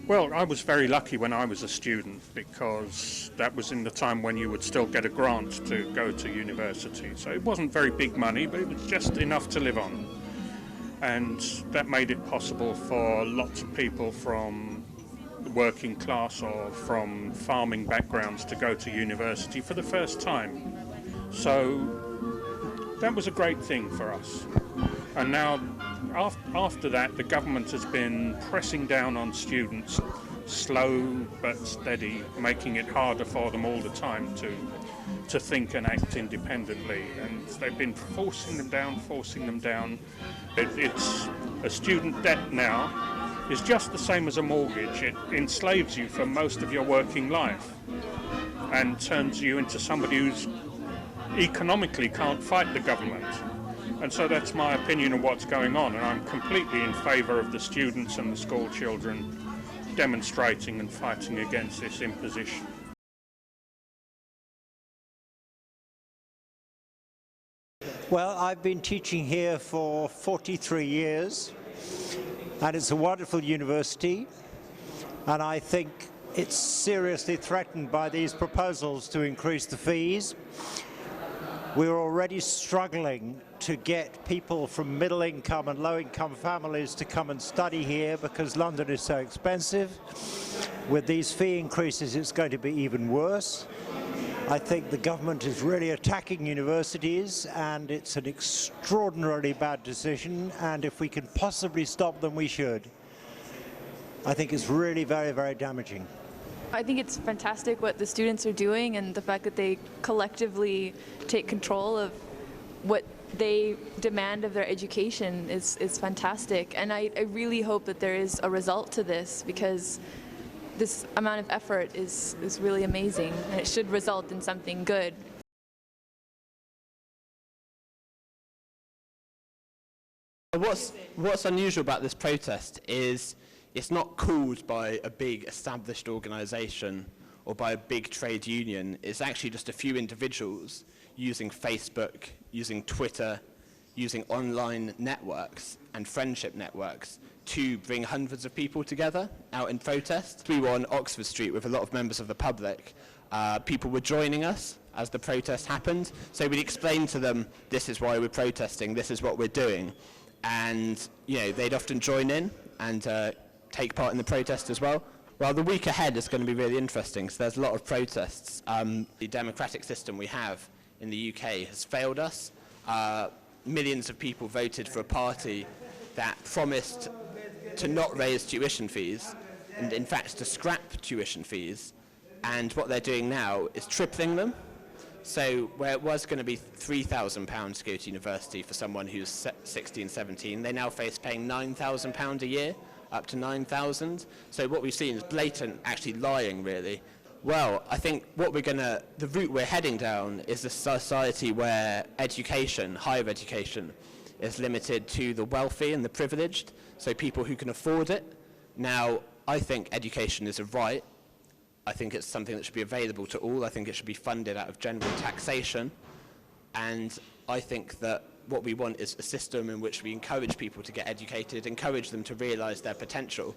Well, I was very lucky when I was a student because that was in the time when you would still get a grant to go to university. So it wasn't very big money, but it was just enough to live on. And that made it possible for lots of people from the working class or from farming backgrounds to go to university for the first time. So that was a great thing for us. And now, after that, the government has been pressing down on students, slow but steady, making it harder for them all the time to think and act independently. And they've been forcing them down. It's a student debt now is just the same as a mortgage. It enslaves you for most of your working life and turns you into somebody who's economically can't fight the government. And so that's my opinion of what's going on, and I'm completely in favour of the students and the school children demonstrating and fighting against this imposition. Well, I've been teaching here for 43 years, and it's a wonderful university, and I think it's seriously threatened by these proposals to increase the fees. We're already struggling to get people from middle-income and low-income families to come and study here because London is so expensive. With these fee increases, it's going to be even worse. I think the government is really attacking universities, and it's an extraordinarily bad decision, and if we can possibly stop them, we should. I think it's really very, very damaging. I think it's fantastic what the students are doing, and the fact that they collectively take control of what they demand of their education is fantastic. And I really hope that there is a result to this, because this amount of effort is really amazing, and it should result in something good. What's unusual about this protest is it's not called by a big established organisation or by a big trade union. It's actually just a few individuals using Facebook, using Twitter, using online networks and friendship networks to bring hundreds of people together out in protest. We were on Oxford Street with a lot of members of the public. People were joining us as the protest happened, so we explained to them, this is why we're protesting, this is what we're doing. And they'd often join in and take part in the protest as well. Well, the week ahead is going to be really interesting, so there's a lot of protests. The democratic system we have in the UK has failed us. Millions of people voted for a party that promised to not raise tuition fees, and in fact to scrap tuition fees, and what they're doing now is tripling them. So where it was going to be £3,000 to go to university for someone who's 16, 17, they now face paying £9,000 a year, up to £9,000. So what we've seen is blatant, actually lying, really. Well, I think the route we're heading down is a society where education, higher education, is limited to the wealthy and the privileged, so people who can afford it. Now, I think education is a right. I think it's something that should be available to all. I think it should be funded out of general taxation. And I think that what we want is a system in which we encourage people to get educated, encourage them to realise their potential.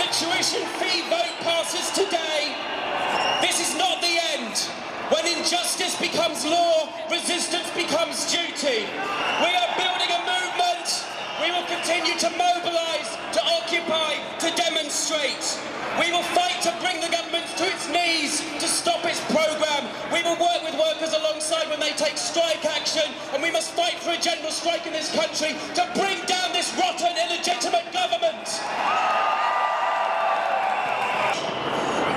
Tuition fee vote passes today, this is not the end. When injustice becomes law, resistance becomes duty. We are building a movement. We will continue to mobilise, to occupy, to demonstrate. We will fight to bring the government to its knees, to stop its programme. We will work with workers alongside when they take strike action, and we must fight for a general strike in this country to bring down this rotten, illegitimate government.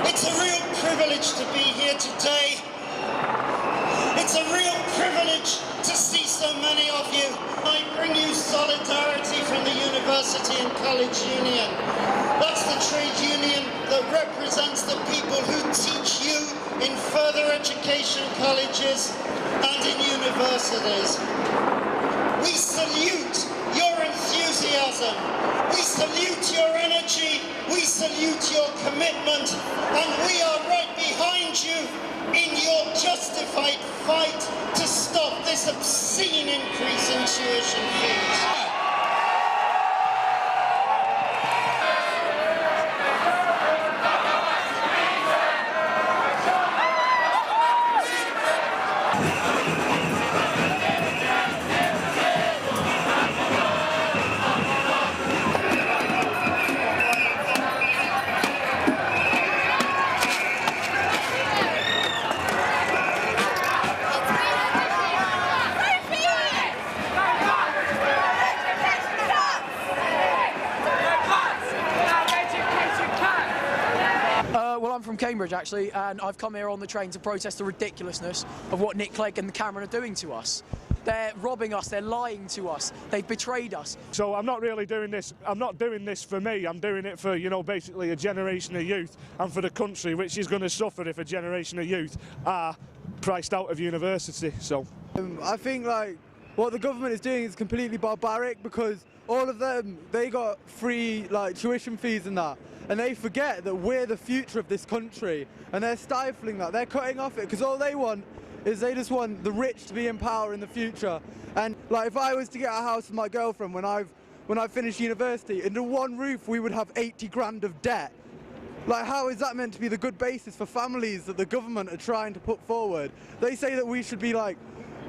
It's a real privilege to be here today. It's a real privilege to see so many of you. I bring you solidarity from the university. University and College Union. That's the trade union that represents the people who teach you in further education colleges and in universities. We salute your enthusiasm, we salute your energy, we salute your commitment, and we are right behind you in your justified fight to stop this obscene increase in tuition fees. I'm from Cambridge actually, and I've come here on the train to protest the ridiculousness of what Nick Clegg and Cameron are doing to us. They're robbing us, they're lying to us, they've betrayed us. So I'm not really doing this, I'm not doing this for me, I'm doing it for, you know, basically a generation of youth and for the country, which is going to suffer if a generation of youth are priced out of university. So I think like what the government is doing is completely barbaric, because all of them, they got free like tuition fees and that, and they forget that we're the future of this country, and they're stifling that, they're cutting off it, because all they want is they just want the rich to be in power in the future. And like if I was to get a house with my girlfriend when I finish university, under one roof we would have 80 grand of debt. Like, how is that meant to be the good basis for families that the government are trying to put forward? They say that we should be like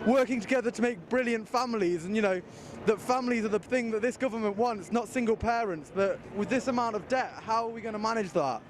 working together to make brilliant families, and you know, that families are the thing that this government wants, not single parents. But with this amount of debt, how are we going to manage that?